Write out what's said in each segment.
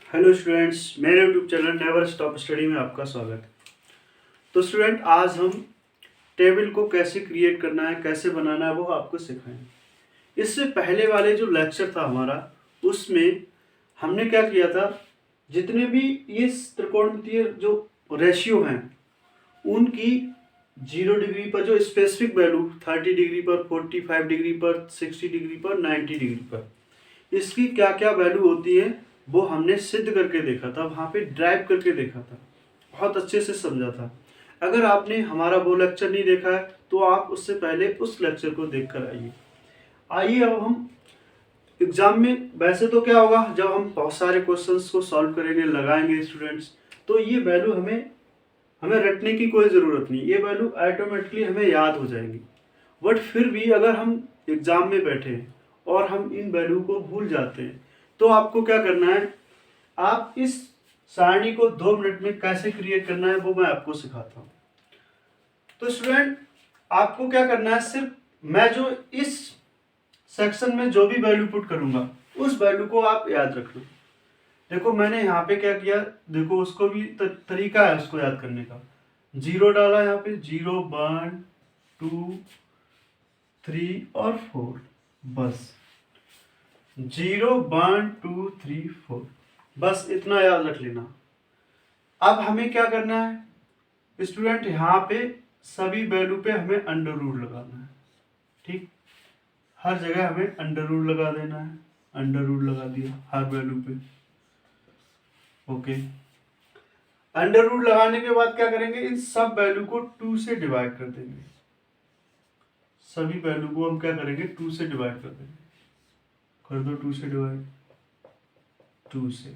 Hello students, मेरे YouTube channel never stop study में आपका स्वागत है। तो स्टूडेंट, आज हम टेबल को कैसे क्रिएट करना है, कैसे बनाना है, वो आपको सिखाएंगे। इससे पहले वाले जो लेक्चर था हमारा, उसमें हमने क्या किया था, जितने भी ये त्रिकोणमितीय जो रेशियो हैं उनकी 0 डिग्री पर जो स्पेसिफिक वैल्यू 30 डिग्री पर, 45 डिग्री पर, 60 डिग्री पर, 90 डिग्री पर, इसकी क्या क्या वैल्यू होती है वो हमने सिद्ध करके देखा था, वहाँ पे ड्राइव करके देखा था, बहुत अच्छे से समझा था। अगर आपने हमारा वो लेक्चर नहीं देखा है तो आप उससे पहले उस लेक्चर को देख कर आइए। आइए अब हम एग्जाम में, वैसे तो क्या होगा, जब हम बहुत सारे क्वेश्चंस को सॉल्व करेंगे, लगाएंगे स्टूडेंट्स, तो ये वैल्यू हमें हमें रटने की कोई ज़रूरत नहीं, ये वैल्यू ऑटोमेटिकली हमें याद हो जाएंगी। बट फिर भी अगर हम एग्ज़ाम में बैठे हैं और हम इन वैल्यू को भूल जाते हैं, तो आपको क्या करना है, आप इस सारणी को 2 मिनट में कैसे क्रिएट करना है वो मैं आपको सिखाता हूँ। तो स्टूडेंट, आपको क्या करना है, सिर्फ मैं जो इस सेक्शन में जो भी वैल्यू पुट करूँगा उस वैल्यू को आप याद रखना। देखो मैंने यहाँ पे क्या किया, देखो उसको भी तरीका है उसको याद करने का। 0 डाला यहाँ पे, 0, 1, 2, 3 और 4, बस 0, 1, 2, 3, 4, बस इतना याद रख लेना। अब हमें क्या करना है स्टूडेंट, यहाँ पे सभी वैल्यू पे हमें अंडर रूट लगाना है। ठीक, हर जगह हमें अंडर रूट लगा देना है। अंडर रूट लगा दिया हर वैल्यू पे। ओके, अंडर रूट लगाने के बाद क्या करेंगे, इन सब वैल्यू को 2 से डिवाइड कर देंगे। सभी वैल्यू को हम क्या करेंगे, 2 से डिवाइड कर देंगे। कर दो 2 से डिवाइड, 2 से।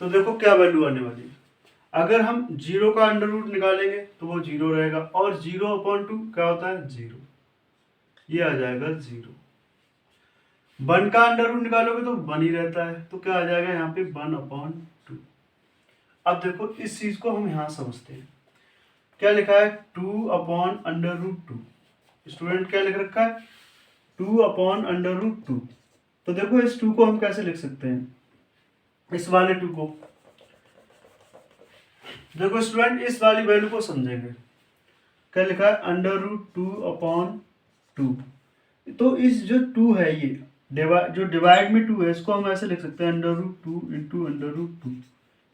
तो देखो क्या वैल्यू आने वाली है। अगर हम 0 का अंडर रूट निकालेंगे तो वो 0 रहेगा, और 0/2 क्या होता है, 0, ये आ जाएगा 0। 1 का अंडर रूट निकालोगे तो 1 ही रहता है, तो क्या आ जाएगा यहाँ पे 1/2। अब देखो इस चीज को हम यहाँ समझते हैं। क्या लिखा है, 2/√2। स्टूडेंट क्या लिख रखा है, 2/√2। तो देखो इस 2 को हम कैसे लिख सकते हैं, इस वाले 2 को। देखो स्टूडेंट, इस वाली वैल्यू को समझेंगे। क्या लिखा है, √2/2। तो इस जो 2 है, ये जो डिवाइड में 2 है, इसको हम ऐसे लिख सकते हैं, √2 इंटू √2।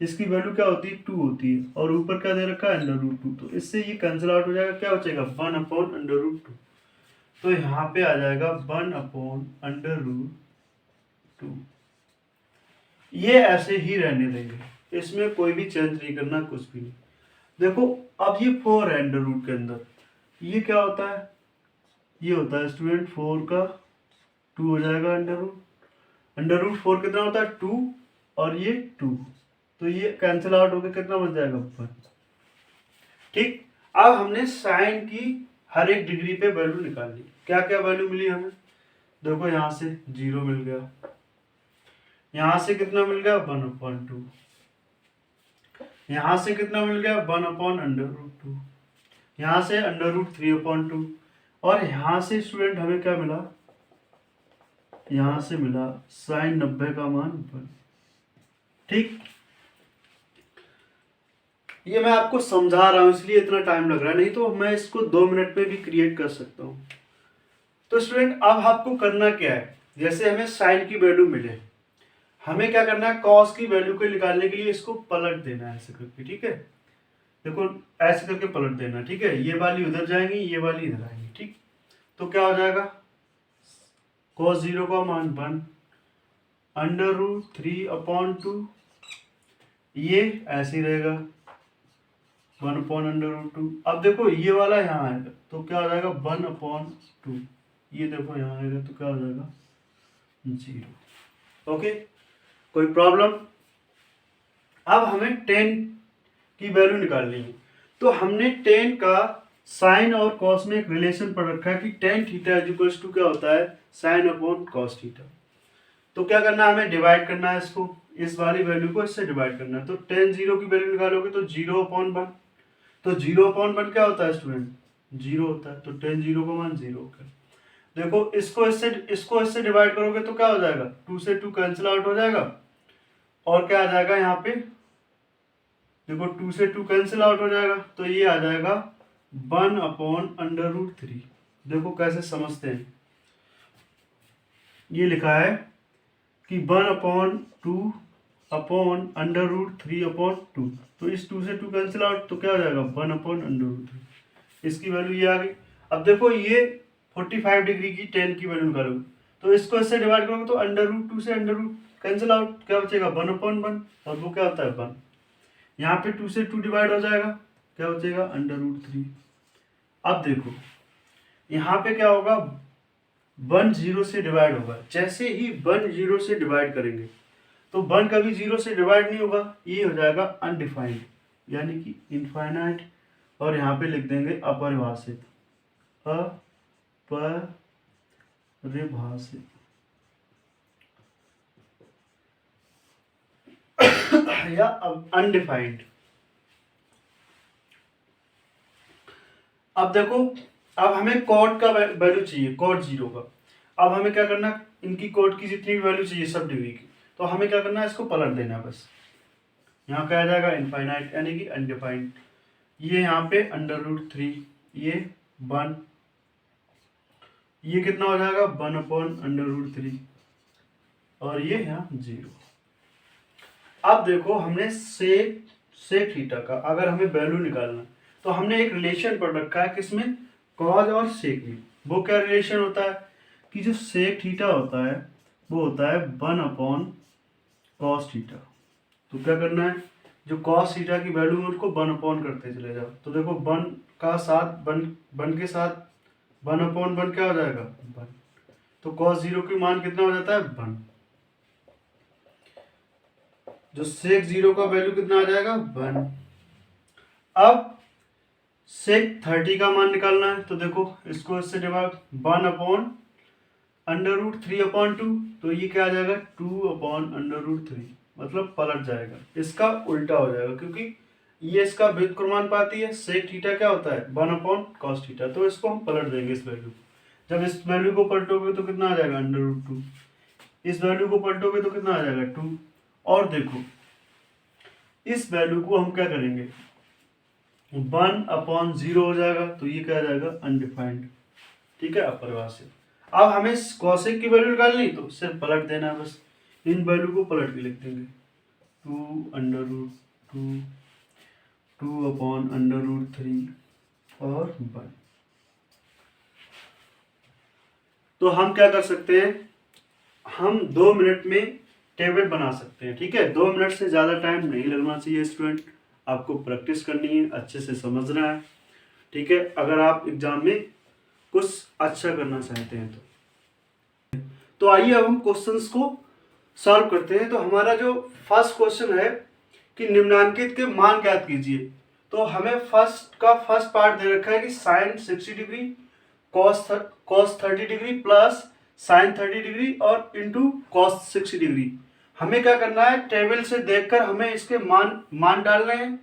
इसकी वैल्यू क्या होती है, 2 होती है, और ऊपर क्या दे रखा है, √2। तो इससे ये कैंसिल आउट हो जाएगा, क्या बचेगा, 1/√2। तो यहाँ पे आ जाएगा 1/√2। ये ऐसे ही रहने देंगे, इसमें कोई भी चेंज नहीं करना, कुछ भी नहीं। देखो अब ये 4 है अंडर रूट के अंदर, ये क्या होता है, ये होता है स्टूडेंट 4 का 2 हो जाएगा अंडर रूट। अंडर रूट 4 कितना होता है, 2, और ये 2, तो ये कैंसिल आउट होकर कितना बच जाएगा, 1। ठीक, अब हमने साइन की हर एक डिग्री पे वैल्यू निकाल ली। क्या क्या वैल्यू मिली हमें, देखो यहाँ से 0 मिल गया, यहाँ से कितना मिल गया, 1/2, यहाँ से कितना मिल गया, 1/√2, यहाँ से √3/2, और यहाँ से स्टूडेंट हमें क्या मिला, यहाँ से मिला साइन 90 का मान 1। ठीक, ये मैं आपको समझा रहा हूँ इसलिए इतना टाइम लग रहा है, नहीं तो मैं इसको 2 मिनट में भी क्रिएट कर सकता हूँ। तो स्टूडेंट अब आपको करना क्या है, जैसे हमें साइन की वैल्यू मिले, हमें क्या करना है, कॉस की वैल्यू को निकालने के लिए इसको पलट देना है ऐसे करके। ठीक है, देखो ऐसे करके पलट देना। ठीक है, ये वाली उधर जाएंगी, ये वाली इधर आएंगी। ठीक, तो क्या हो जाएगा, cos 0 का मान 1, √3/2, ये ऐसे ही रहेगा 1/√2। अब देखो ये वाला यहाँ आएगा तो क्या हो जाएगा, 1/2, ये देखो यहाँ आएगा तो क्या हो जाएगा, 0। ओके, कोई प्रॉब्लम। अब हमें 10 की वैल्यू निकालनी है, तो हमने 10 का साइन और कॉस में एक रिलेशन पढ़ रखा है कि tan θ क्या होता है, sin/cos θ। तो क्या करना है, हमें डिवाइड करना है इसको, इस वाली वैल्यू को इससे डिवाइड करना है। तो tan 0 की वैल्यू निकालोगे तो 0/1, तो 0/1 क्या होता है स्टूडेंट, 0 होता है, तो tan 0 का मान 0 होगा। देखो इसको इससे डिवाइड करोगे तो क्या हो जाएगा, 2 से 2 कैंसिल आउट हो जाएगा, और क्या आ जाएगा यहाँ पे, देखो 2 से 2 कैंसिल आउट हो जाएगा, तो ये आ जाएगा 1/√3। देखो कैसे समझते हैं, ये लिखा है कि 1/2/√3/2, तो इस 2 से 2 कैंसिल आउट, तो क्या हो जाएगा 1/√3, इसकी वैल्यू ये आ गई। अब देखो ये 45 डिग्री की tan की वैल्यू निकालोगे, तो इसको इससे डिवाइड करोगे तो √2 से √ कैंसिल आउट, क्या बचेगा 1/1, और वो क्या होता है 1। यहाँ पे 2 से 2 डिवाइड हो जाएगा, क्या बचेगा √3। अब देखो यहाँ पे क्या होगा, 1 0 से डिवाइड होगा, जैसे ही 1 0 से डिवाइड करेंगे तो 1 कभी 0 से डिवाइड नहीं होगा, ये हो जाएगा अनडिफाइंड यानी कि इनफाइनाइट, और यहाँ पे लिख देंगे अपरिभाषित, अपरिभाषित या अनडिफाइंड। अब देखो, अब हमें कॉट का वैल्यू चाहिए, कॉट 0 का। अब हमें क्या करना, इनकी कॉट की जितनी भी वैल्यू चाहिए सब डिग्री की, तो हमें क्या करना है, इसको पलट देना है बस। यहाँ क्या आ जाएगा इनफाइनाइट यानी कि अनडिफाइंड, ये यहाँ पे √3, ये 1, ये कितना हो जाएगा 1/√3, और ये यहाँ 0। अब देखो हमने सेक थीटा का अगर हमें वैल्यू निकालना, तो हमने एक रिलेशन पढ़ रखा है किसमें, कॉज और सेक में। वो क्या रिलेशन होता है कि जो सेक थीटा होता है वो होता है 1/cos थीटा। तो क्या करना है, जो cos थीटा की वैल्यू है उसको 1 करते चले जाओ, तो देखो 1 का साथ 1 के साथ 1/1 क्या हो जाएगा 1, तो cos 0 की मान कितना हो जाता है 1, जो सेक 0 का वैल्यू कितना आ जाएगा 1। अब सेक 30 का मान निकालना है, तो देखो इसको इससे डिवाइड 1/√3/2, तो ये क्या आ जाएगा 2/√3, मतलब पलट जाएगा, इसका उल्टा हो जाएगा, क्योंकि ये इसका व्युत्क्रमानुपाती है। सेक थीटा क्या होता है 1/cos थीटा, तो इसको हम पलट देंगे इस वैल्यू। जब इस वैल्यू को पलटोगे तो कितना आ जाएगा √2, इस वैल्यू को पलटोगे तो कितना आ जाएगा 2, और देखो इस वैल्यू को हम क्या करेंगे 1/0 हो जाएगा, तो ये क्या आ जाएगा अनडिफाइंड, ठीक है, अपरिभाषित। अब हमें कॉसेक की वैल्यू निकालनी, तो सिर्फ पलट देना है बस, इन वैल्यू को पलट के लिख देंगे 2/√2, 2/√3 और 1। तो हम क्या कर सकते हैं, हम 2 मिनट में टेबल बना सकते हैं, ठीक है। 2 मिनट से ज़्यादा टाइम नहीं लगना चाहिए स्टूडेंट, आपको प्रैक्टिस करनी है, अच्छे से समझना है, ठीक है, अगर आप एग्जाम में कुछ अच्छा करना चाहते हैं तो आइए अब हम क्वेश्चंस को सॉल्व करते हैं। तो हमारा जो फर्स्ट क्वेश्चन है कि निम्नांकित के मान ज्ञात कीजिए, तो हमें फर्स्ट पार्ट दे रखा है कि sine 60 degree, cos 30 degree plus sine 30 degree और इंटू कॉस 60 डिग्री। हमें क्या करना है, टेबल से देखकर हमें इसके मान डालने हैं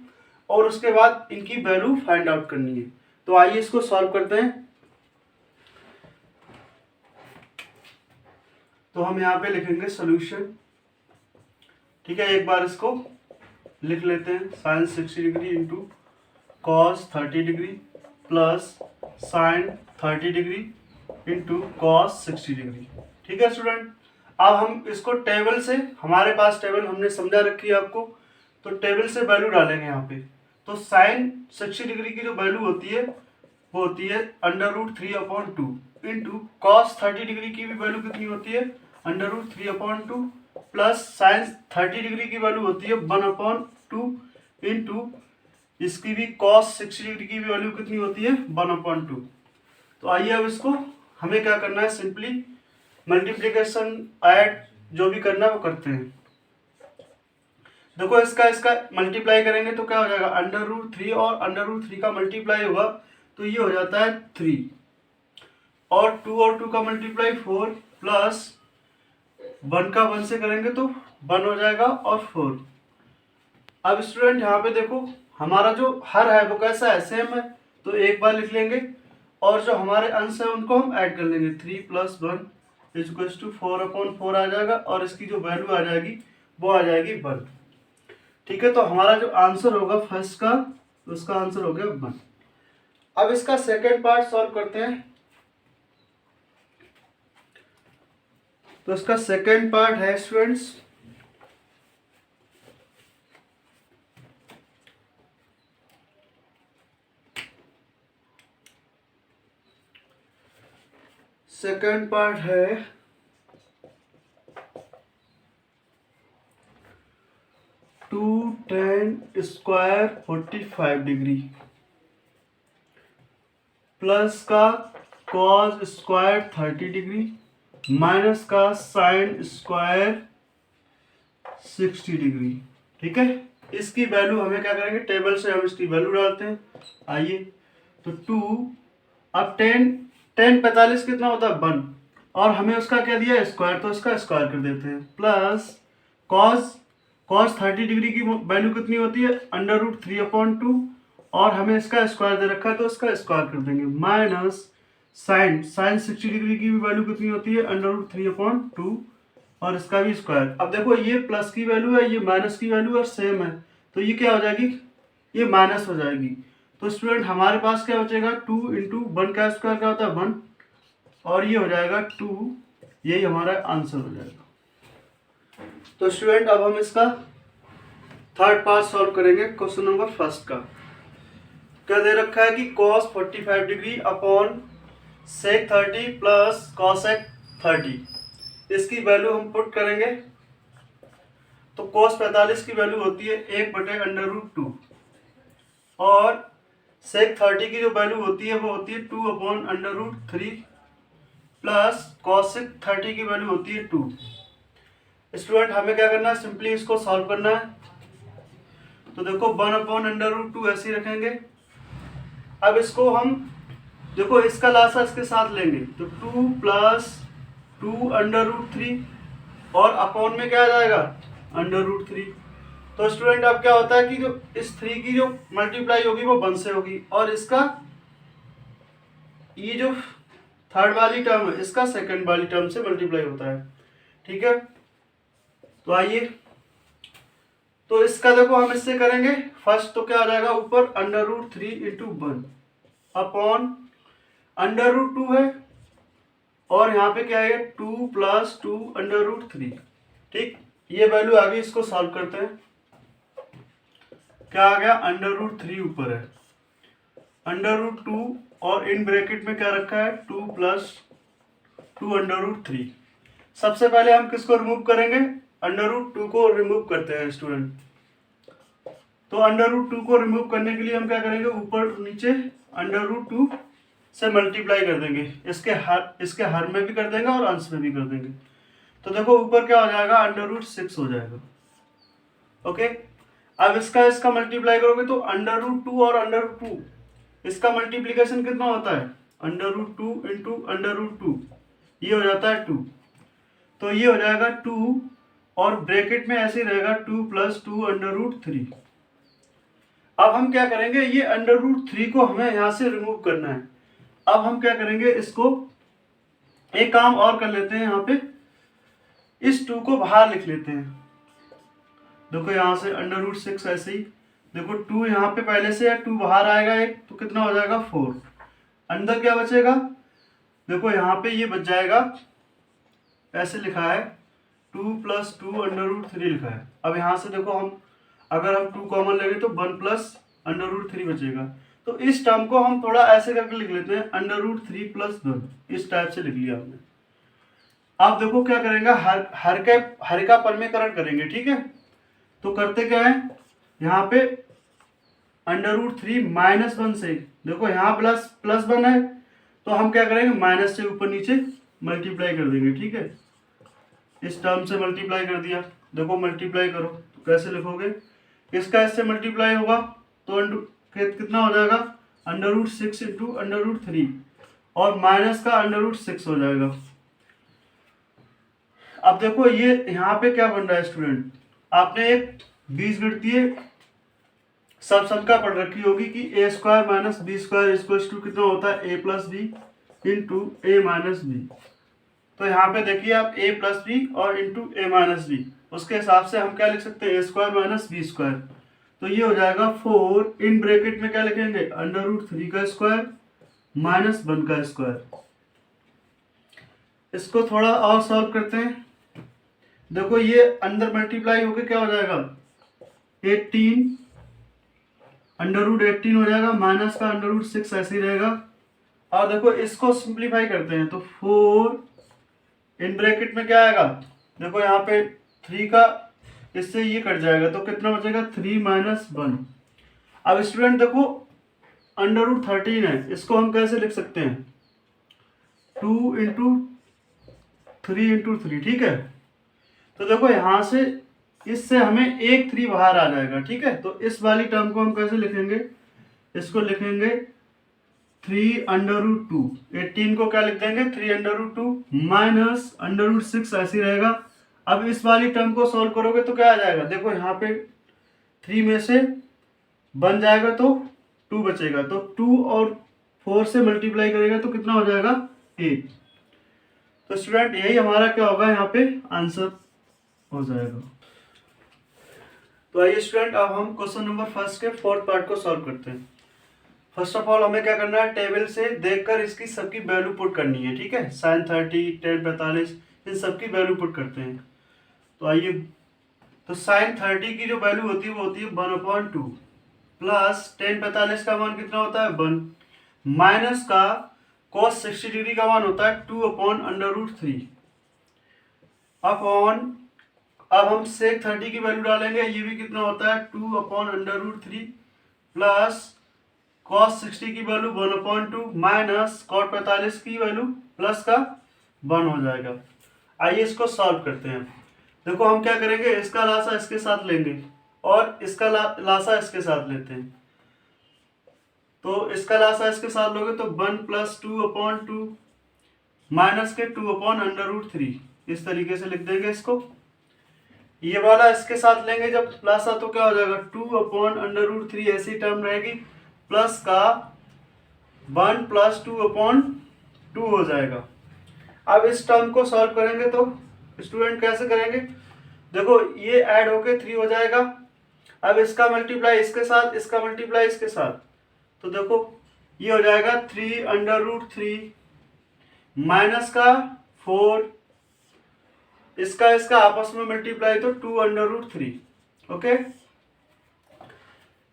और उसके बाद इनकी वैल्यू फाइंड आउट करनी है। तो आइए इसको सॉल्व करते हैं। तो हम यहाँ पे लिखेंगे सॉल्यूशन, ठीक है, एक बार इसको लिख लेते हैं, sine 60 degree into cos 30 degree plus sine 30 degree into cos 60 degree, ठीक है स्टूडेंट। अब हम इसको टेबल से, हमारे पास टेबल हमने समझा रखी है आपको, तो टेबल से वैल्यू डालेंगे यहाँ पे। तो साइन 60 डिग्री की जो वैल्यू होती है वो होती है √3/2 इंटू कॉस 30 डिग्री की भी वैल्यू कितनी होती है √3/2 प्लस साइन 30 डिग्री की वैल्यू होती है 1/2 इंटू इसकी भी कॉस 60 डिग्री की भी वैल्यू कितनी होती है 1/2। तो आइए अब इसको हमें क्या करना है, सिंपली मल्टीप्लिकेशन ऐड जो भी करना है वो करते हैं। देखो इसका मल्टीप्लाई करेंगे तो क्या हो जाएगा √3 और √3 का मल्टीप्लाई होगा तो ये हो जाता है 3, और 2 का मल्टीप्लाई 4 प्लस 1 का 1 से करेंगे तो 1 हो जाएगा और 4। अब स्टूडेंट यहाँ पे देखो हमारा जो हर है वो कैसा है, सेम है, तो एक बार लिख लेंगे और जो हमारे अंश है उनको हम ऐड कर लेंगे। 3 + 1 = 4/4 आ जाएगा और इसकी जो वैल्यू आ जाएगी वो आ जाएगी 1। ठीक है, तो हमारा जो आंसर होगा फर्स्ट का, उसका आंसर हो गया 1। अब इसका सेकेंड पार्ट सॉल्व करते हैं। तो इसका सेकेंड पार्ट है स्टूडेंट्स, सेकेंड पार्ट है 2tan² 45° प्लस का cos² 30° माइनस का sin² 60°। ठीक है, इसकी वैल्यू हमें क्या करेंगे, टेबल से हम इसकी वैल्यू डालते हैं। आइए, तो 2, अब 10 45 कितना होता है 1, और हमें उसका क्या दिया स्क्वायर, तो इसका स्क्वायर कर देते हैं। प्लस cos 30° की वैल्यू कितनी होती है √3/2, और हमें इसका स्क्वायर दे रखा है तो इसका स्क्वायर कर देंगे। माइनस sin 60° की भी वैल्यू कितनी होती है √3/2, और इसका भी स्क्वायर। अब देखो ये प्लस की वैल्यू है, ये माइनस की वैल्यू है, सेम है, तो ये क्या हो जाएगी, ये माइनस हो जाएगी। तो स्टूडेंट हमारे पास क्या बचेगा, 2 × 1 का स्क्वायर क्या होता है 1, और ये हो जाएगा 2, यही हमारा आंसर हो जाएगा। तो स्टूडेंट अब हम इसका थर्ड पार्ट सॉल्व करेंगे। क्वेश्चन नंबर फर्स्ट का क्या दे रखा है कि cos 45° upon sec 30 plus cosec 30, इसकी वैल्यू हम पुट करेंगे। तो cos 45 की वैल्यू होती है 1/√2, और sec 30 की जो वैल्यू होती है वो होती है 2/√3 प्लस cosec 30 की वैल्यू होती है 2। स्टूडेंट हमें क्या करना है, सिंपली इसको सॉल्व करना है। तो देखो 1/√2 ऐसे ही रखेंगे। अब इसको हम देखो इसका लासा इसके साथ लेंगे, तो 2 + 2√3, और अपॉन में क्या आ जाएगा √3। तो स्टूडेंट अब क्या होता है कि जो इस 3 की जो मल्टीप्लाई होगी वो 1 से होगी, और इसका ये जो थर्ड वाली टर्म है इसका सेकंड वाली टर्म से मल्टीप्लाई होता है। ठीक है, तो आइए, तो इसका देखो हम इससे करेंगे। फर्स्ट तो क्या आ जाएगा ऊपर √3 × 1 अपॉन √2 है, और यहाँ पे क्या है 2 + 2√3। ठीक, ये वैल्यू आ गई, इसको सॉल्व करते हैं। क्या आ गया √3 ऊपर है, √2, और इन ब्रैकेट में क्या रखा है 2 + 2√3। सबसे पहले हम किसको रिमूव करेंगे, √2 को रिमूव करते हैं स्टूडेंट। तो √2 को रिमूव करने के लिए हम क्या करेंगे, ऊपर नीचे √2 से मल्टीप्लाई कर देंगे, इसके हर में भी कर देंगे और अंश में भी कर देंगे। तो देखो ऊपर क्या हो जाएगा √6 हो जाएगा। ओके, अब इसका मल्टीप्लाई करोगे तो √2 और √2, इसका मल्टीप्लीकेशन कितना होता है √2 × √2, ये हो जाता है 2। तो ये हो जाएगा 2, और ब्रैकेट में ऐसे ही रहेगा 2 + 2√3। अब हम क्या करेंगे, ये √3 को हमें यहाँ से रिमूव करना है। अब हम क्या करेंगे, इसको एक काम और कर लेते हैं, यहाँ पे इस 2 को बाहर लिख लेते हैं। देखो यहाँ से √6 ऐसे ही, देखो 2 यहाँ पे पहले से है, 2 बाहर आएगा एक, तो कितना हो जाएगा 4। अंदर क्या बचेगा, देखो यहाँ पे ये बच जाएगा, ऐसे लिखा है 2 + 2√3 लिखा है। अब यहाँ से देखो हम अगर हम 2 कॉमन लेंगे तो 1 + √3 बचेगा। तो इस टर्म को हम थोड़ा ऐसे करके लिख लेते हैं √3 + 1, इस टाइप से लिख लिया हमने। आप देखो क्या करेंगे, हर का परमीकरण करेंगे। ठीक है, तो करते क्या है, यहाँ पे √3 -1 से, देखो यहाँ +1 है, तो हम क्या करेंगे माइनस से ऊपर नीचे मल्टीप्लाई कर देंगे। ठीक है, इस टर्म से मल्टीप्लाई कर दिया। देखो मल्टीप्लाई करो तो कैसे लिखोगे, इसका इससे मल्टीप्लाई होगा तो कितना हो जाएगा √6 × √3, और माइनस का √6 हो जाएगा। अब देखो ये यहाँ पे क्या बन रहा है स्टूडेंट, आपने एक बीजगणितीय सब संख्या पढ़ रखी होगी कि A square minus B square equals to कितना होता है A plus B into A minus B. तो यहाँ पे देखिए आप ए प्लस बी और इंटू ए माइनस बी, उसके हिसाब से हम क्या लिख सकते हैं A square minus B square. तो ये हो जाएगा 4 इन ब्रैकेट में क्या लिखेंगे अंडर रूट 3 का स्क्वायर माइनस 1 का स्क्वायर। इसको थोड़ा और सॉल्व करते हैं। देखो ये अंदर मल्टीप्लाई होकर क्या हो जाएगा 18 अंडर रूट 18 हो जाएगा, माइनस का अंडर रूट 6 ऐसे ही रहेगा। और देखो इसको सिंप्लीफाई करते हैं तो 4 इन ब्रैकेट में क्या आएगा, देखो यहाँ पे 3 का इससे ये कट जाएगा तो कितना बचेगा 3 माइनस 1। अब स्टूडेंट देखो अंडर रूट 13 है, इसको हम कैसे लिख सकते हैं 2 इंटू 3 इंटू 3, ठीक है। तो देखो यहाँ से इससे हमें एक 3 बाहर आ जाएगा, ठीक है। तो इस वाली टर्म को हम कैसे लिखेंगे, इसको लिखेंगे 3 अंडर रूट 2, 18 को क्या लिख देंगे 3 under root 2 minus under root 6 ऐसे रहेगा। अब इस वाली टर्म को सॉल्व करोगे तो क्या आ जाएगा, देखो यहाँ पे 3 में से बन जाएगा तो 2 बचेगा, तो 2 और 4 से मल्टीप्लाई करेगा तो कितना हो जाएगा 8। तो स्टूडेंट यही हमारा क्या होगा यहाँ पे आंसर हो जाएगा। तो आइए स्टूडेंट अब हम क्वेश्चन नंबर फर्स्ट के फोर्थ पार्ट को सॉल्व करते हैं। फर्स्ट ऑफ ऑल हमें क्या करना है, टेबल से देखकर इसकी सबकी वैल्यू पुट करनी है, ठीक है। sin 30 tan 45 इन सबकी वैल्यू पुट करते हैं। तो आइए, तो sin 30 की जो वैल्यू होती है वो होती है 1/2 प्लस tan 45 का मान कितना होता है 1 माइनस का cos 60 डिग्री का मान होता है 2/√3 अपॉन, अब हम sec 30 की वैल्यू डालेंगे, ये भी कितना होता है 2/√3 प्लस cos 60 की वैल्यू 1/2 माइनस cot 45 की वैल्यू प्लस का 1 हो जाएगा। आइए इसको सॉल्व करते हैं। देखो हम क्या करेंगे, इसका लासा इसके साथ लेंगे और इसका लासा इसके साथ लेते हैं। तो इसका लासा इसके साथ लोगे तो 1 + 2/2 माइनस के 2/√3 इस तरीके से लिख देंगे इसको। ये वाला इसके साथ लेंगे जब लासा तो क्या हो जाएगा 2/√3 ऐसी टर्म रहेगी प्लस का 1 + 2/2 हो जाएगा। अब इस टर्म को सॉल्व करेंगे तो स्टूडेंट कैसे करेंगे, देखो ये ऐड होके 3 हो जाएगा। अब इसका मल्टीप्लाई इसके साथ, इसका मल्टीप्लाई इसके साथ, तो देखो ये हो जाएगा 3/√3 माइनस का 4, इसका आपस में मल्टीप्लाई तो 2/√3, ओके।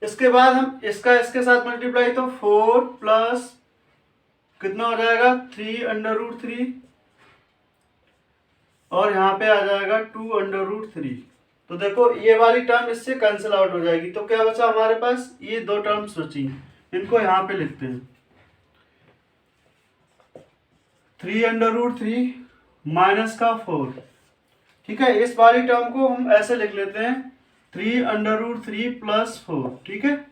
इसके बाद हम इसका इसके साथ मल्टीप्लाई तो 4 प्लस कितना हो जाएगा 3/√3 और यहाँ पे आ जाएगा 2/√3। तो देखो ये वाली टर्म इससे कैंसिल आउट हो जाएगी, तो क्या बचा हमारे पास ये दो टर्म्स बची, इनको यहाँ पे लिखते हैं 3/√3 माइनस का 4, ठीक है। इस वाली टर्म को हम ऐसे लिख लेते हैं 3/√3 प्लस 4, ठीक है।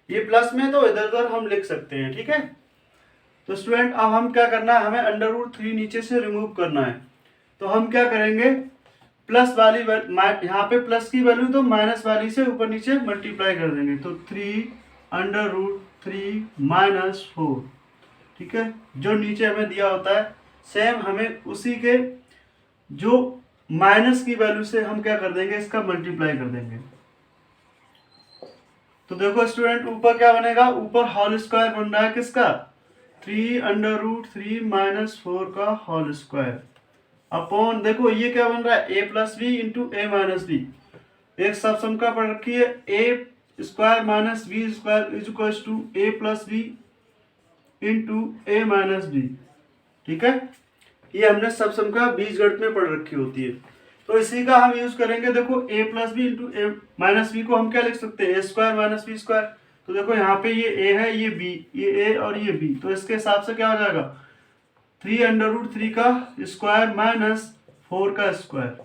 ये प्लस में तो इधर उधर हम लिख सकते हैं, ठीक है। तो स्टूडेंट अब हम क्या करना है, हमें √3 नीचे से रिमूव करना है। तो हम क्या करेंगे, प्लस वाली यहाँ पे प्लस की वैल्यू तो माइनस वाली से ऊपर नीचे मल्टीप्लाई कर देंगे, तो 3/√3 माइनस 4, ठीक है। जो नीचे हमें दिया होता है सेम हमें उसी के जो माइनस की वैल्यू से हम क्या कर देंगे, इसका मल्टीप्लाई कर देंगे। तो देखो स्टूडेंट ऊपर क्या बनेगा, ऊपर होल स्क्वायर बन रहा है किसका 3/√3 माइनस 4 का होल स्क्वायर अपॉन, देखो ये क्या बन रहा है a + b into a minus B. एक सब संख्या पढ़ रखी है a square minus b square is equal to a + b into a minus B, ठीक है। ये हमने सब संख्या बीजगणित में पढ़ रखी होती है, तो इसी का हम यूज करेंगे। देखो a + b into a minus B को हम क्या लिख सकते हैं a square minus b square. तो देखो यहाँ पे ये a है, ये b, ये a और ये b, तो इसके हिसाब से क्या हो जाएगा 3/√3 का स्क्वायर माइनस 4 का स्क्वायर।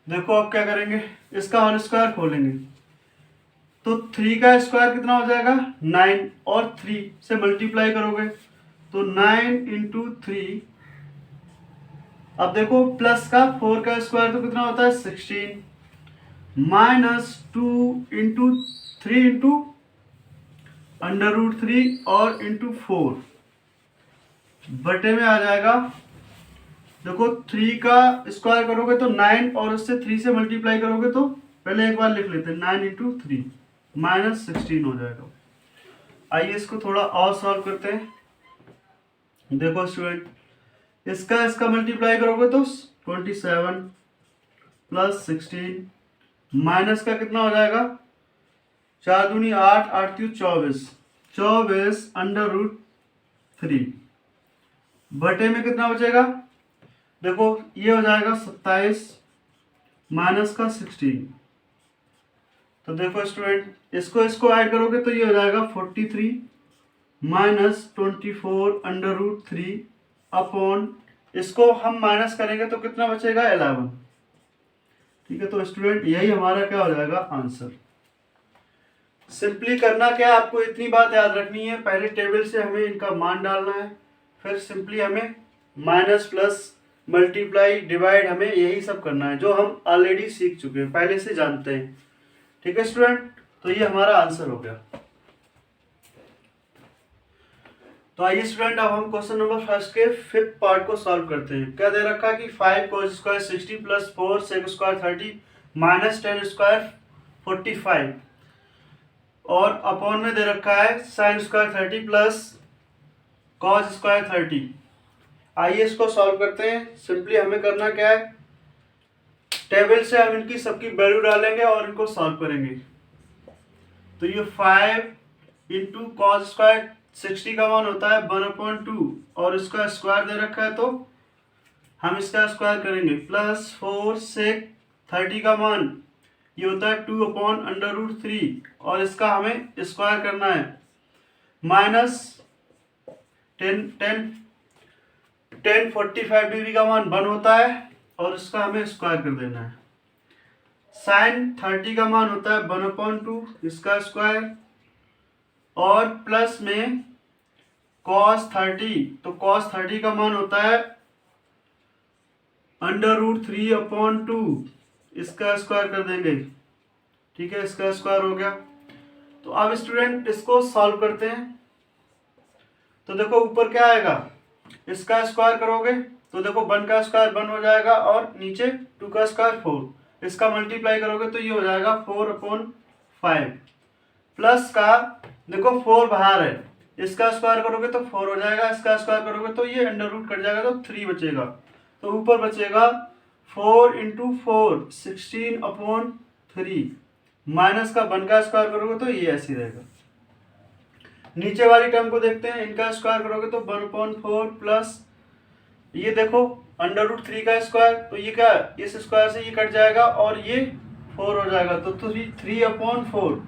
देखो अब क्या करेंगे, इसका होल स्क्वायर खोलेंगे तो 3 का स्क्वायर कितना हो जाएगा 9 और 3 से मल्टीप्लाई करोगे तो 9 इंटू 3। अब देखो प्लस का 4 का स्क्वायर तो कितना होता है 16, -2 × 3 × √3 और इंटू 4 बटे में आ जाएगा। देखो 3 का स्क्वायर करोगे तो 9 और उससे 3 से मल्टीप्लाई करोगे तो पहले एक बार लिख लेते हैं 9 × 3 -16 हो जाएगा। आइए इसको थोड़ा और सॉल्व करते हैं। देखो स्टूडेंट, इसका मल्टीप्लाई करोगे तो 27 प्लस 16 माइनस का कितना हो जाएगा 4 दूनी 8 8 3 24 √3 बटे में कितना बचेगा। देखो ये हो जाएगा 27 माइनस का 16। तो देखो स्टूडेंट, इसको ऐड करोगे तो ये हो जाएगा 43 माइनस 24 √3 अपॉन, इसको हम माइनस करेंगे तो कितना बचेगा 11। ठीक है, तो स्टूडेंट यही हमारा क्या हो जाएगा आंसर। सिंपली करना क्या है, आपको इतनी बात याद रखनी है, पहले टेबल से हमें इनका मान डालना है, फिर सिंपली हमें माइनस प्लस मल्टीप्लाई डिवाइड हमें यही सब करना है जो हम ऑलरेडी सीख चुके हैं, पहले से जानते हैं। ठीक है स्टूडेंट, तो ये हमारा आंसर हो गया। तो आइए स्टूडेंट, अब हम क्वेश्चन नंबर फर्स्ट के 5th पार्ट को सॉल्व करते हैं। क्या दे रखा है कि 5 cos square 60 plus 4 sec square 30 minus 10 square 45 और अपॉन में दे रखा है sin square 30 plus cos square 30। आइए इसको सॉल्व करते हैं। सिंपली हमें करना क्या है, टेबल से हम इनकी सबकी वैल्यू डालेंगे और इनको सॉल्व करेंगे। तो ये 5 इंटू कॉस स्क्वायर 60 का मान होता है 1/2 और इसका स्क्वायर दे रखा है तो हम इसका स्क्वायर करेंगे, प्लस 4 sec 30 का मान ये होता है 2/√3 और इसका हमें स्क्वायर करना है, माइनस 10 45 डिग्री का मान 1 होता है और इसका हमें स्क्वायर कर देना है। साइन 30 का मान होता है 1/2 इसका स्क्वायर और प्लस में cos 30, तो cos 30 का मान होता है √3/2 इसका स्क्वायर कर देंगे। ठीक है, इसका स्क्वायर हो गया। तो अब स्टूडेंट इसको सॉल्व करते हैं। तो देखो ऊपर क्या आएगा, इसका स्क्वायर करोगे तो देखो 1 का स्क्वायर 1 हो जाएगा और नीचे 2 का स्क्वायर 4, इसका मल्टीप्लाई करोगे तो ये हो जाएगा 4/5 प्लस का देखो 4 बाहर है, इसका स्क्वायर करोगे तो 4 हो जाएगा, इसका स्क्वायर करोगे तो ये अंडर रूट कट जाएगा तो 3 बचेगा। तो ऊपर बचेगा 4 × 4 16/3 माइनस का 1 का स्क्वायर करोगे तो ये ऐसे रहेगा। नीचे वाली टर्म को देखते हैं, इनका स्क्वायर करोगे तो 1/4 प्लस ये देखो √3 का स्क्वायर, तो ये क्या इस स्क्वायर से ये कट जाएगा और ये 4 हो जाएगा तो 3/4।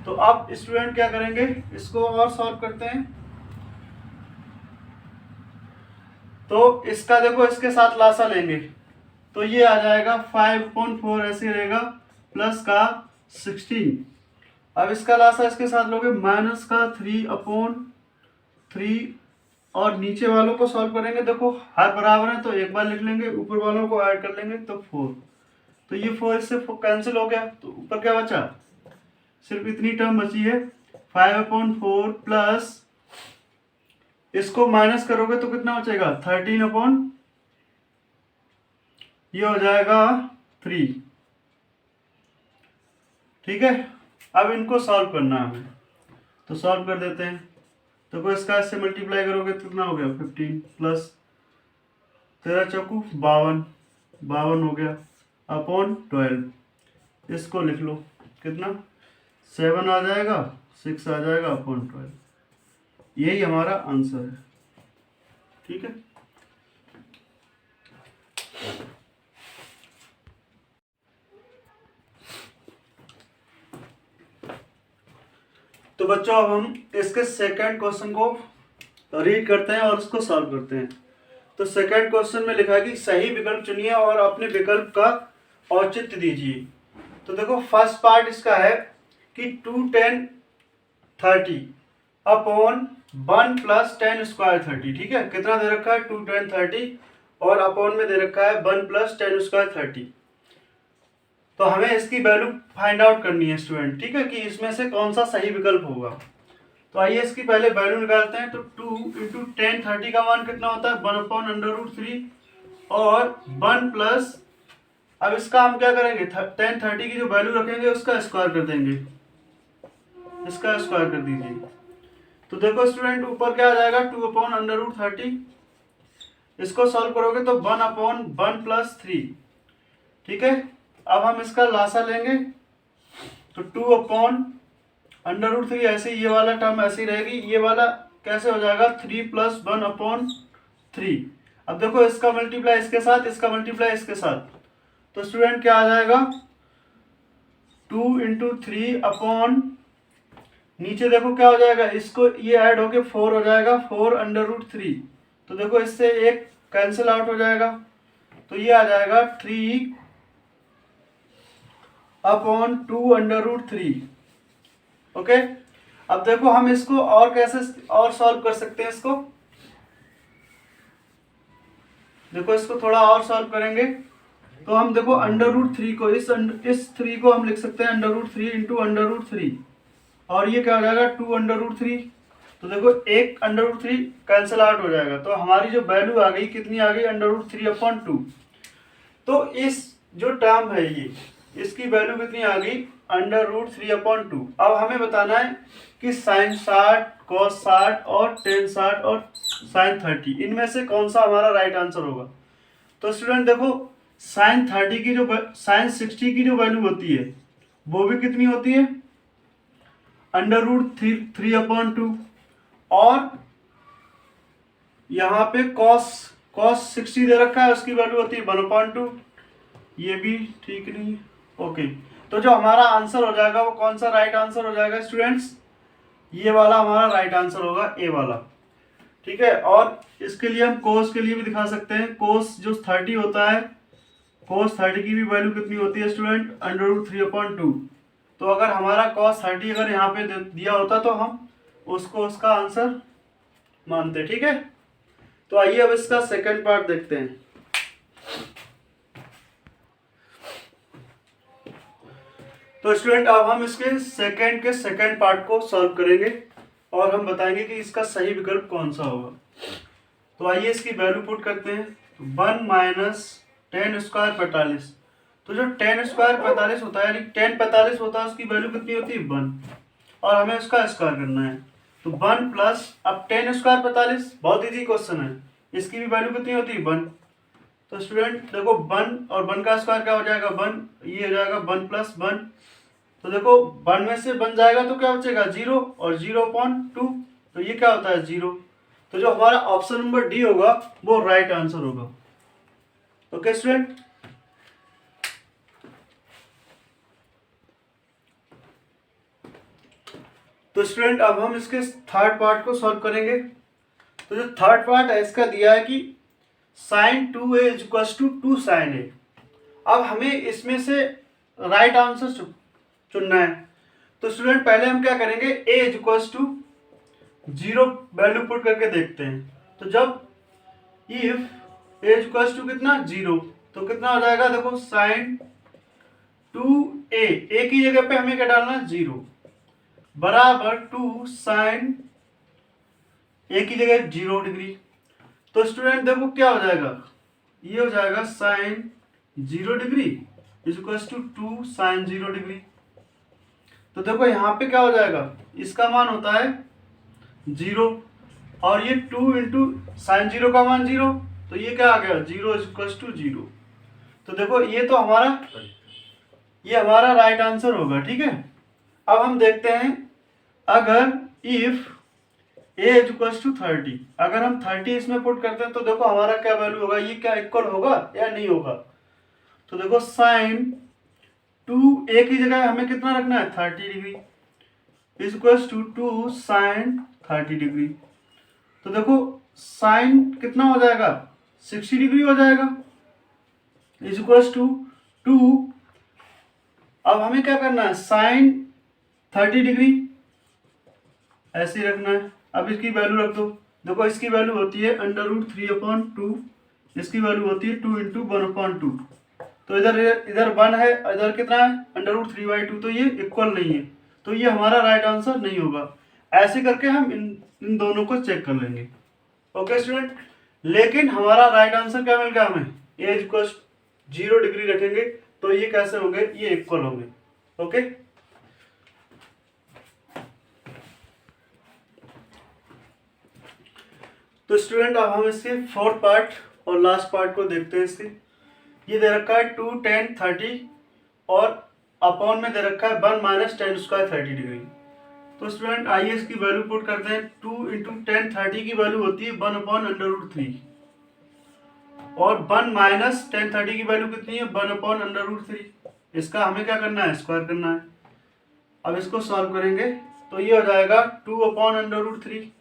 तो अब स्टूडेंट क्या करेंगे, इसको और सॉल्व करते हैं। तो इसका देखो इसके साथ लासा लेंगे तो ये आ जाएगा 5/4 ऐसे रहेगा प्लस का 16। अब इसका लासा इसके साथ लोगे माइनस का 3/3 और नीचे वालों को सॉल्व करेंगे। देखो हर बराबर है तो एक बार लिख लेंगे, ऊपर वालों को ऐड कर लेंगे तो 4, तो ये 4 इससे कैंसिल हो गया तो ऊपर क्या बचा, सिर्फ इतनी टर्म बची है 5/4 प्लस इसको माइनस करोगे तो कितना बचेगा 13 ये हो जाएगा 3। ठीक है, अब इनको सॉल्व करना है हमें, तो सॉल्व कर देते हैं। तो कोई इसका इससे मल्टीप्लाई करोगे तो कितना हो गया 15 प्लस 13 चौकू 52 हो गया अपॉन 12, इसको लिख लो कितना 7 आ जाएगा 6 आ जाएगा अपॉन 12, यही हमारा आंसर है। ठीक है, तो बच्चों अब हम इसके सेकंड क्वेश्चन को रीड करते हैं और उसको सॉल्व करते हैं। तो सेकंड क्वेश्चन में लिखा है कि सही विकल्प चुनिए और अपने विकल्प का औचित्य दीजिए। तो देखो फर्स्ट पार्ट इसका है कि 2 10 30 अपॉन 1 प्लस 10 स्क्वायर 30। ठीक है, कितना दे रखा है 2 10 30 और अपॉन में दे रखा है 1 प्लस 10 स्क्वायर 30। तो हमें इसकी वैल्यू फाइंड आउट करनी है स्टूडेंट, ठीक है, कि इसमें से कौन सा सही विकल्प होगा। तो आइए इसकी पहले वैल्यू निकालते हैं। तो 2 इंटू 1030 का मान कितना होता है 1/√3 और 1 प्लस, अब इसका हम क्या करेंगे 1030 की जो वैल्यू रखेंगे उसका स्क्वायर कर देंगे, इसका स्क्वायर कर दीजिए। तो देखो स्टूडेंट ऊपर क्या आ जाएगा 2/√30, इसको सॉल्व करोगे तो 1/1 प्लस 3, ठीक है। अब हम इसका लासा लेंगे तो 2/√3, ऐसे ये वाला टर्म ऐसे ही रहेगी, ये वाला कैसे हो जाएगा 3 प्लस 1/3। अब देखो इसका मल्टीप्लाई इसके साथ, इसका मल्टीप्लाई इसके साथ, तो स्टूडेंट क्या आ जाएगा 2 इंटू 3 अपॉन, नीचे देखो क्या हो जाएगा, इसको ये ऐड होके 4 हो जाएगा 4/3। तो देखो इससे एक कैंसिल आउट हो जाएगा, तो ये आ जाएगा 3/2/3। ओके। अब देखो हम इसको और कैसे और सॉल्व कर सकते हैं इसको, देखो इसको थोड़ा और सॉल्व करेंगे तो हम देखो √3 को इस 3 को हम लिख सकते हैं √3 इंटू √3, और ये क्या हो जाएगा 2/3। तो देखो एक √3 कैंसिल आउट हो जाएगा, तो हमारी जो वैल्यू आ गई कितनी आ गई √3/2। तो इस जो टर्म है ये, इसकी वैल्यू कितनी आ गई √3/2। अब हमें बताना है कि sin 60, cos 60 और tan 60 और sin 30 इनमें से कौन सा हमारा राइट आंसर होगा। तो स्टूडेंट देखो sin 30 की जो sin 60 की जो वैल्यू होती है वो भी कितनी होती है √3/2, और यहाँ पे cos 60 दे रखा है, उसकी वैल्यू होती है 1/2, ये भी ठीक नहीं। ओके, तो जो हमारा आंसर हो जाएगा वो कौन सा राइट आंसर हो जाएगा स्टूडेंट्स, ये वाला हमारा राइट आंसर होगा, ए वाला, ठीक है। और इसके लिए हम cos के लिए भी दिखा सकते हैं, cos जो 30 होता है, cos 30 की भी वैल्यू कितनी होती है स्टूडेंट √3/2। तो अगर हमारा cos 30 अगर यहाँ पे दिया होता तो हम उसको उसका आंसर मानते, ठीक है। तो आइए अब इसका सेकंड पार्ट देखते हैं। तो स्टूडेंट अब हम इसके सेकंड पार्ट को सॉल्व करेंगे और हम बताएंगे कि इसका सही विकल्प कौन सा होगा। तो आइए इसकी वैल्यू पुट करते हैं। 1 माइनस 10 स्क्वायर 45, तो जो 10 स्क्वायर 45 होता है, यानी 10 45 होता है, उसकी वैल्यू कितनी होती है 1, और हमें उसका स्क्वायर करना है। तो 1 प्लस, अब 10 स्क्वायर 45 बहुत इजी क्वेश्चन है, इसकी भी वैल्यू कितनी होती है 1। तो स्टूडेंट देखो 1 और 1 का स्क्वायर क्या हो जाएगा 1, ये हो जाएगा 1 प्लस 1। तो देखो 1 में से 1 जाएगा तो क्या बचेगा 0, और 0/2, तो ये क्या होता है 0। तो जो हमारा ऑप्शन नंबर डी होगा वो राइट आंसर होगा। ओके स्टूडेंट, तो स्टूडेंट अब हम इसके थर्ड पार्ट को सॉल्व करेंगे। तो जो थर्ड पार्ट है इसका दिया है कि sin 2a = 2 sin a। अब हमें इसमें से राइट आंसर चुनना है। तो स्टूडेंट पहले हम क्या करेंगे a = 0 वैल्यू पुट करके देखते हैं। तो जब इफ a = कितना 0, तो कितना हो जाएगा देखो sin 2a, a की जगह पे हमें क्या डालना है 0, बराबर 2 sin a की जगह 0 डिग्री। तो स्टूडेंट देखो क्या हो जाएगा, ये हो जाएगा sin 0 डिग्री = 2 sin 0 डिग्री। तो देखो यहाँ पे क्या हो जाएगा, इसका मान होता है 0, और ये 2 इंटू साइन 0 का मान 0, तो ये क्या आ गया 0 = 0। तो देखो ये तो हमारा राइट आंसर होगा, ठीक है। अब हम देखते हैं अगर इफ a = 30, अगर हम 30 इसमें पुट करते हैं तो देखो हमारा क्या वैल्यू होगा, ये क्या इक्वल होगा या नहीं होगा। तो देखो साइन 2a की जगह हमें कितना रखना है 30 डिग्री = 2 साइन 30 डिग्री। तो देखो साइन कितना हो जाएगा 60 डिग्री हो जाएगा = 2। अब हमें क्या करना है साइन 30 डिग्री ऐसे ही रखना है। अब इसकी वैल्यू रख दो, देखो इसकी वैल्यू होती है √3/2, इसकी वैल्यू होती है 2 × 1/2। तो इधर इधर 1 है, इधर कितना है √3/2, तो ये इक्वल नहीं है, तो ये हमारा राइट आंसर नहीं होगा। ऐसे करके हम इन दोनों को चेक कर लेंगे। ओके स्टूडेंट, लेकिन हमारा राइट आंसर क्या मिल गया हमें, ए इक्वल 0 डिग्री रखेंगे तो ये कैसे होंगे, ये इक्वल होंगे। ओके, तो स्टूडेंट अब हम इसके फोर्थ पार्ट और लास्ट पार्ट को देखते हैं। इसके ये दे रखा है 2 10 30 और अपॉन में दे रखा है 1 - 10 स्क्वायर 30 डिग्री। तो स्टूडेंट आइए इसकी वैल्यू पुट करते हैं। 2 × 10 30 की वैल्यू होती है 1/√3 और 1 - 10 30 की वैल्यू कितनी है 1/√3। इसका हमें क्या करना है, स्क्वायर करना है। अब इसको सॉल्व करेंगे तो ये हो जाएगा 2/√3।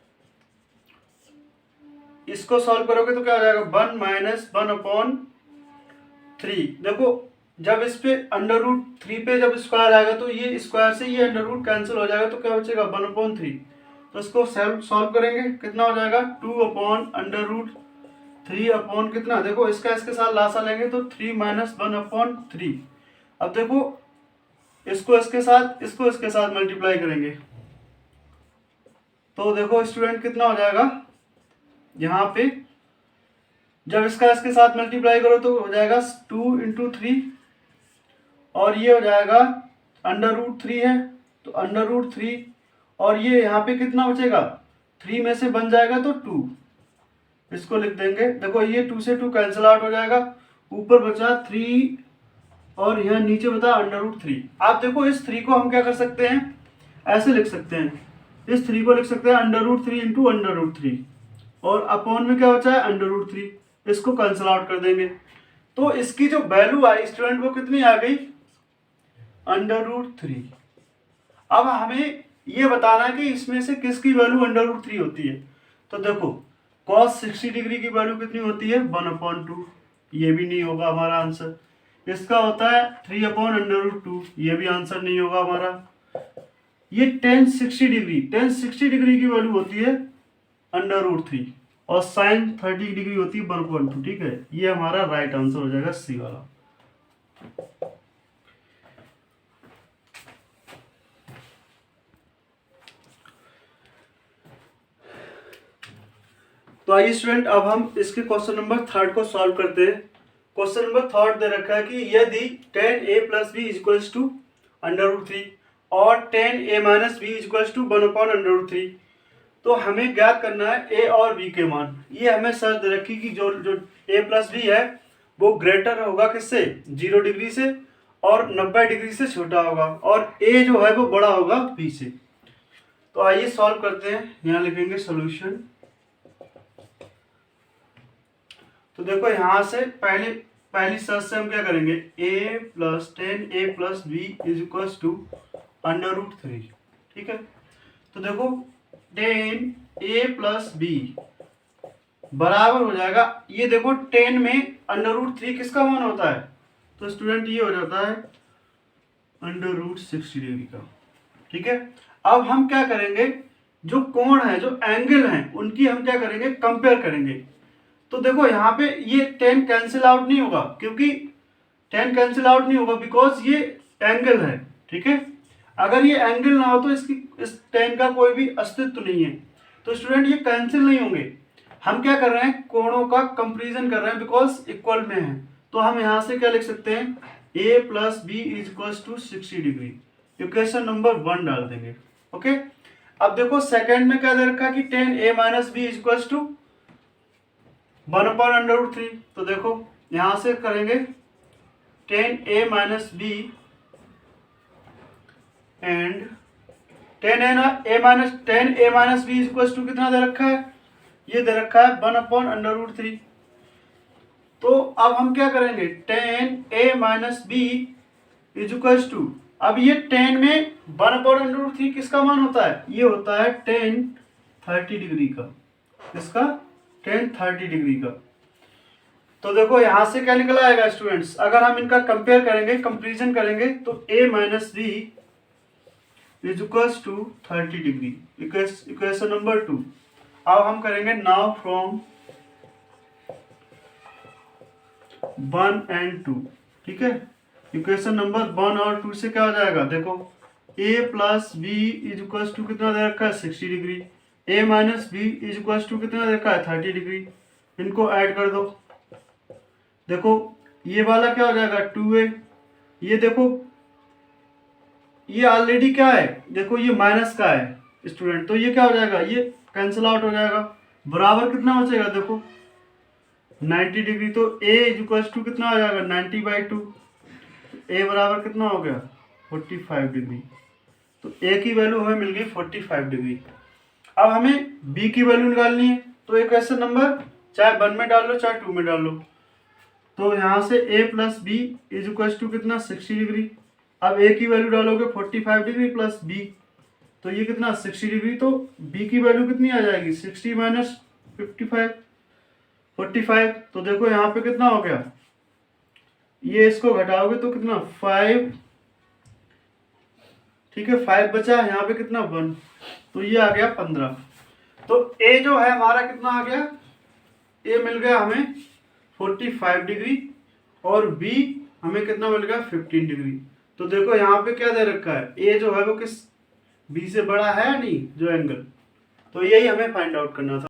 इसको सॉल्व करोगे तो क्या हो जाएगा 1 - 1/3। देखो जब इस पे √3 पे जब स्क्वायर आएगा तो ये स्क्वायर से ये अंडर कैंसिल हो जाएगा, तो क्या बचेगा 1/3। तो इसको सॉल्व करेंगे, कितना हो जाएगा 2/√3 अपॉन कितना, देखो इसका इसके साथ लासा लेंगे तो 3 - 1/3। अब देखो इसको इसके साथ मल्टीप्लाई करेंगे तो देखो स्टूडेंट कितना हो जाएगा, यहाँ पे जब इसका इसके साथ मल्टीप्लाई करो तो हो जाएगा 2 × 3 और ये हो जाएगा √3 है तो √3 और ये यहाँ पे कितना बचेगा, 3 में से बन जाएगा तो 2, इसको लिख देंगे। देखो ये 2 से 2 कैंसिल आउट हो जाएगा, ऊपर बचा 3 और यहाँ नीचे बता √3। आप देखो इस 3 को हम क्या कर सकते हैं, ऐसे लिख सकते हैं, इस 3 को लिख सकते हैं √3 × √3 और अपॉन में क्या बचा है √3, इसको कैंसिल आउट कर देंगे। तो इसकी जो वैल्यू आई स्टूडेंट वो कितनी आ गई √3। अब हमें ये बताना है कि इसमें से किसकी वैल्यू √3 होती है। तो देखो cos 60 डिग्री की वैल्यू कितनी होती है 1/2, ये भी नहीं होगा हमारा आंसर। इसका होता है 3/√2, ये भी आंसर नहीं होगा हमारा। ये tan 60 डिग्री की वैल्यू होती है √3 और sin 30 डिग्री होती है 1/2। ठीक है, ये हमारा राइट आंसर हो जाएगा सी वाला। तो आइए स्टूडेंट अब हम इसके क्वेश्चन नंबर 3 को सॉल्व करते हैं। क्वेश्चन नंबर 3 दे रखा है कि यदि tan a + b = √3 और tan a - b = 1/√3, तो हमें ज्ञात करना है a और b के मान। ये हमें शर्त दे रखी कि जो a + b है वो ग्रेटर होगा किससे, 0 डिग्री से और 90 डिग्री से छोटा होगा, और a जो है वो बड़ा होगा b से। तो आइए सॉल्व करते हैं। यहाँ लिखेंगे सॉल्यूशन। तो देखो यहाँ से पहली शर्त से हम क्या करेंगे, a + tan a + b = √3। ठीक है, तो देखो tan a + b बराबर हो जाएगा, ये देखो tan में √3 किसका मान होता है, तो स्टूडेंट ये हो जाता है √60 डिग्री का। ठीक है, अब हम क्या करेंगे, जो कोण है जो एंगल है उनकी हम क्या करेंगे, कंपेयर करेंगे। तो देखो यहाँ पे ये tan कैंसिल आउट नहीं होगा, क्योंकि tan कैंसिल आउट नहीं होगा बिकॉज ये एंगल है। ठीक है, अगर ये एंगल ना हो तो इस tan का कोई भी अस्तित्व नहीं है, तो स्टूडेंट ये कैंसिल नहीं होंगे। हम क्या कर रहे हैं, कोणों का कंपैरिजन कर रहे हैं बिकॉज इक्वल में है। तो हम यहाँ से क्या लिख सकते हैं, a + b = 60 degree, equation number 1 डाल देंगे। ओके, अब देखो सेकंड में क्या दे रखा है कि tan a - b = 1/√3। तो देखो यहां से करेंगे tan a - b and tan a - b = कितना दे रखा है, ये दे रखा है 1/√3। तो अब हम क्या करेंगे, tan a - b = अब ये tan में 1/√3 किसका मान होता है, ये होता है tan 30 डिग्री का। किसका, tan 30 डिग्री का। तो देखो यहां से क्या निकल आएगा स्टूडेंट्स, अगर हम इनका कंपेयर करेंगे, कंपैरिजन करेंगे, तो a - b = 30 degree, equation number 2। अब हम करेंगे नाउ फ्रॉम 1 and 2। ठीक है। इक्वेशन नंबर 1 और 2 से क्या हो जाएगा, देखो a plus B is equal to कितना दे रखा है 60 degree, a minus B is equal to कितना दे रखा है 30 डिग्री। इनको ऐड कर दो, देखो ये वाला क्या हो जाएगा 2a, ये देखो ये ऑलरेडी क्या है, देखो ये माइनस का है स्टूडेंट, तो ये क्या हो जाएगा, ये कैंसिल आउट हो जाएगा। बराबर कितना बचेगा, देखो 90 डिग्री, तो a इज इक्वल टू कितना हो जाएगा 90/2। a बराबर कितना हो गया 45 डिग्री। तो a की वैल्यू हमें मिल गई 45 डिग्री। अब हमें b की वैल्यू निकालनी है, तो एक ऐसे नंबर चाहे 1 में डाल लो चाहे 2 में डाल लो। तो यहाँ से a plus B is equal to कितना 60 डिग्री। अब a की वैल्यू डालोगे 45 डिग्री प्लस b, तो ये कितना 60 डिग्री, तो b की वैल्यू कितनी आ जाएगी 60 माइनस 45। तो देखो यहाँ पे कितना हो गया, ये इसको घटाओगे तो कितना 5, ठीक है 5 बचा, यहाँ पे कितना 1, तो ये आ गया 15। तो a जो है हमारा कितना आ गया, a मिल गया हमें 45 डिग्री और b हमें कितना मिल गया 15 डिग्री। तो देखो यहाँ पे क्या दे रखा है, a जो है वो किस b से बड़ा है या नहीं जो एंगल, तो यही हमें फाइंड आउट करना था।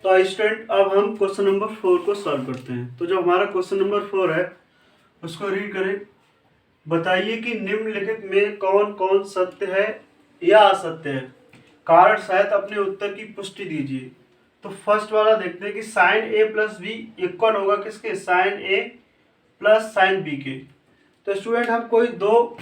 तो स्टूडेंट अब हम क्वेश्चन नंबर 4 को सॉल्व करते हैं। तो जो हमारा क्वेश्चन नंबर 4 है उसको रीड करें। बताइए कि निम्नलिखित में कौन कौन सत्य है या असत्य है, कारण सहित अपने उत्तर की पुष्टि दीजिए। तो फर्स्ट वाला देखते हैं कि sine a plus B equal होगा किसके, sine a plus sine B के। तो स्टूडेंट हम कोई दो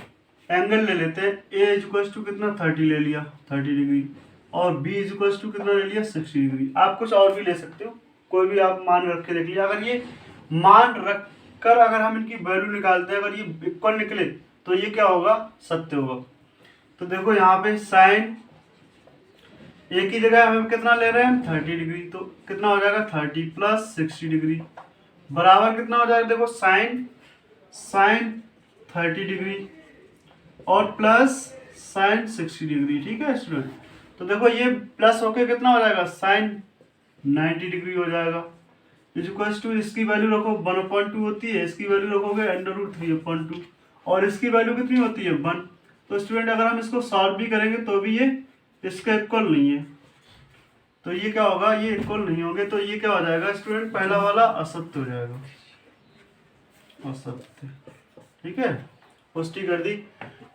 एंगल ले लेते हैं, a इज इक्वल टू कितना 30 ले लिया 30 डिग्री और b इज इक्वल टू कितना ले लिया 60 डिग्री। आप कुछ और भी ले सकते हो, कोई भी आप मान रख के देख लिया। अगर ये मान रख कर अगर हम इनकी वैल्यू निकालते हैं, अगर ये इक्वल निकले तो ये क्या होगा, सत्य होगा। तो देखो यहाँ पे साइन एक ही जगह हम कितना ले रहे हैं 30 डिग्री, तो कितना हो जाएगा 30 प्लस 60 डिग्री बराबर कितना हो जाएगा, देखो साइन 30 डिग्री और प्लस साइन 60 डिग्री। ठीक है स्टूडेंट, तो देखो ये प्लस होके कितना हो जाएगा साइन 90 डिग्री हो जाएगा। इक्वल्स टू इसकी वैल्यू रखो 1/2 होती है, इसकी वैल्यू रखोगे √3/2 और इसकी वैल्यू कितनी होती है 1। तो स्टूडेंट अगर हम इसको सॉल्व भी करेंगे तो भी ये इसका इक्वल नहीं है, तो ये क्या होगा, ये इक्वल नहीं होंगे, तो ये क्या हो जाएगा स्टूडेंट, पहला वाला असत्य हो जाएगा, असत्य। ठीक है, पुष्टि कर दी।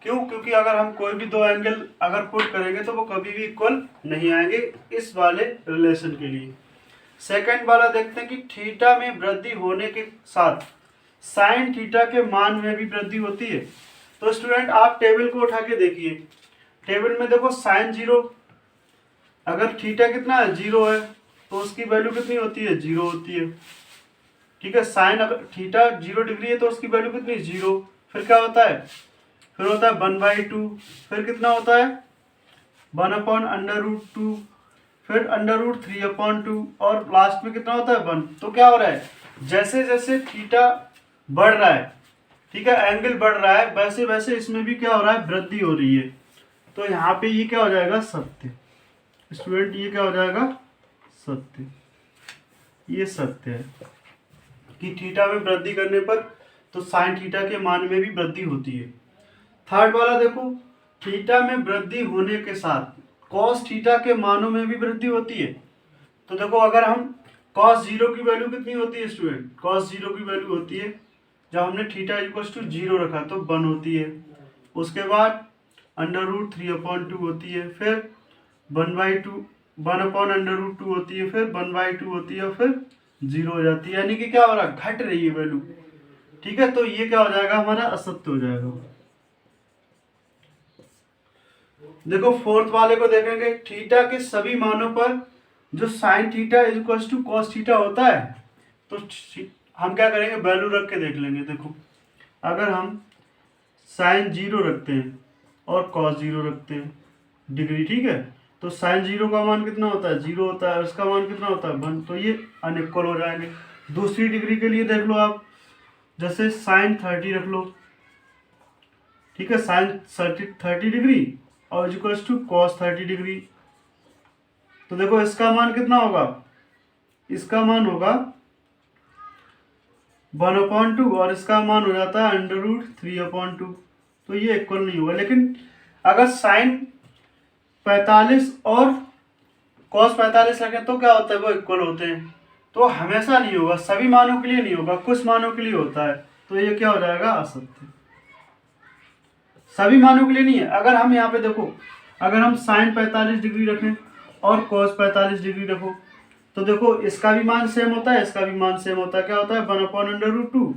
क्यों, क्योंकि अगर हम कोई भी दो एंगल अगर पुट करेंगे तो वो कभी भी इक्वल नहीं आएंगे इस वाले रिलेशन के लिए। सेकंड वाला देखते हैं कि थीटा में वृद्धि होने के साथ साइन थीटा के मान में भी वृद्धि होती है। तो स्टूडेंट आप टेबल को उठा के देखिए, टेबल में देखो साइन 0, अगर थीटा कितना है 0 है तो उसकी वैल्यू कितनी होती है 0 होती है। ठीक है, साइन अगर थीटा 0 डिग्री है तो उसकी वैल्यू कितनी 0, फिर क्या होता है, फिर होता है 1/2, फिर कितना होता है 1/√2, फिर √3/2 और लास्ट में कितना होता है 1। तो क्या हो रहा है, जैसे जैसे थीटा बढ़ रहा है, ठीक है एंगल बढ़ रहा है, वैसे वैसे इसमें भी क्या हो रहा है, वृद्धि हो रही है। तो यहाँ पे ये क्या हो जाएगा सत्य। स्टूडेंट ये क्या हो जाएगा सत्य, ये सत्य है कि थीटा में वृद्धि करने पर तो साइन थीटा के मान में भी वृद्धि होती है। थर्ड वाला देखो, थीटा में वृद्धि होने के साथ कॉस थीटा के मानों में भी वृद्धि होती है। तो देखो अगर हम कॉस 0 की वैल्यू कितनी होती है स्टूडेंट, कॉस 0 की वैल्यू होती है जब हमने थीटा इक्वल टू 0 रखा तो 1 होती है, उसके बाद √3/2 होती है, फिर 1/2 होती है, फिर 1/2 होती है, फिर 0 हो जाती है, यानी कि क्या हो रहा है, घट रही है वैल्यू। ठीक है, तो ये क्या हो जाएगा हमारा असत्य हो जाएगा। देखो फोर्थ वाले को देखेंगे, थीटा के सभी मानों पर जो sine theta is equal to cos theta होता है, तो हम क्या करेंगे वैल्यू रख के देख लेंगे। देखो अगर हम साइन 0 रखते हैं और कॉस 0 रखते हैं डिग्री, ठीक है, तो साइन 0 का मान कितना होता है 0 होता है और इसका मान कितना होता है 1, तो ये अनइक्वल हो जाएंगे। दूसरी डिग्री के लिए देख लो आप, जैसे साइन 30 रख लो, ठीक है साइन 30 डिग्री और इक्वल टू कॉस 30 डिग्री, तो देखो इसका मान कितना होगा, इसका मान होगा 1/2 और इसका मान हो जाता है √3/2। तो ये इक्वल नहीं होगा। लेकिन अगर साइन 45 और कॉस 45 रखें तो क्या होता है, वो इक्वल होते हैं। तो हमेशा नहीं होगा, सभी मानों के लिए नहीं होगा, कुछ मानों के लिए होता है। तो ये क्या हो जाएगा, असत्य। सभी मानों के लिए नहीं है। अगर हम यहाँ पे देखो, अगर हम साइन 45 डिग्री रखें और कॉस 45 डिग्री रखो, तो देखो इसका भी मान सेम होता है, इसका भी मान सेम होता है। क्या होता है, 1/√2,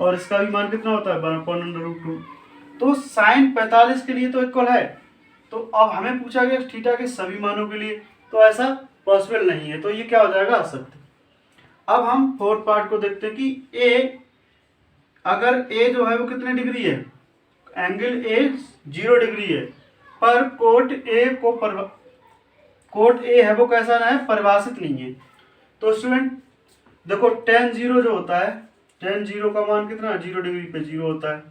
और इसका भी मान कितना होता है, 1/√2। तो साइन 45 के लिए तो इक्वल है। तो अब हमें पूछा गया थीटा के सभी मानों के लिए, तो ऐसा पॉसिबल नहीं है। तो ये क्या हो जाएगा, असत्य। अब हम फोर्थ पार्ट को देखते हैं कि ए, अगर ए जो है वो कितने डिग्री है, एंगल ए 0 डिग्री है, पर कोट ए है वो कैसा ना है, परिभाषित नहीं है। तो स्टूडेंट देखो tan 0 जो होता है, tan 0 का मान कितना, 0 डिग्री पे 0 होता है।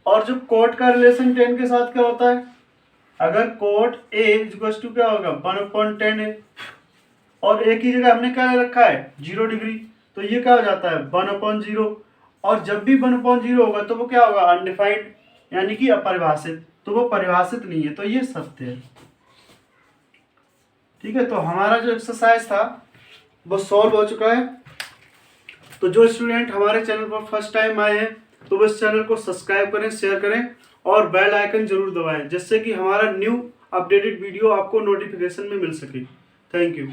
और जो कोट का रिलेशन tan के साथ क्या होता है, अगर कोट ए इक्वल टू क्या होगा, 1/10 है, और ए की जगह हमने क्या रखा है, 0 डिग्री, तो ये क्या हो जाता है, 1/0। और जब भी 1/0 होगा तो वो क्या होगा, अनडिफाइंड, यानी कि अपरिभाषित। तो वो परिभाषित नहीं है, तो ये सत्य है। ठीक है, तो हमारा जो एक्सरसाइज था वो सॉल्व हो चुका है। तो जो स्टूडेंट हमारे चैनल पर फर्स्ट टाइम आए हैं तो वो इस चैनल को सब्सक्राइब करें, शेयर करें और बेल आइकन जरूर दबाएं, जिससे कि हमारा न्यू अपडेटेड वीडियो आपको नोटिफिकेशन में मिल सके। Thank you.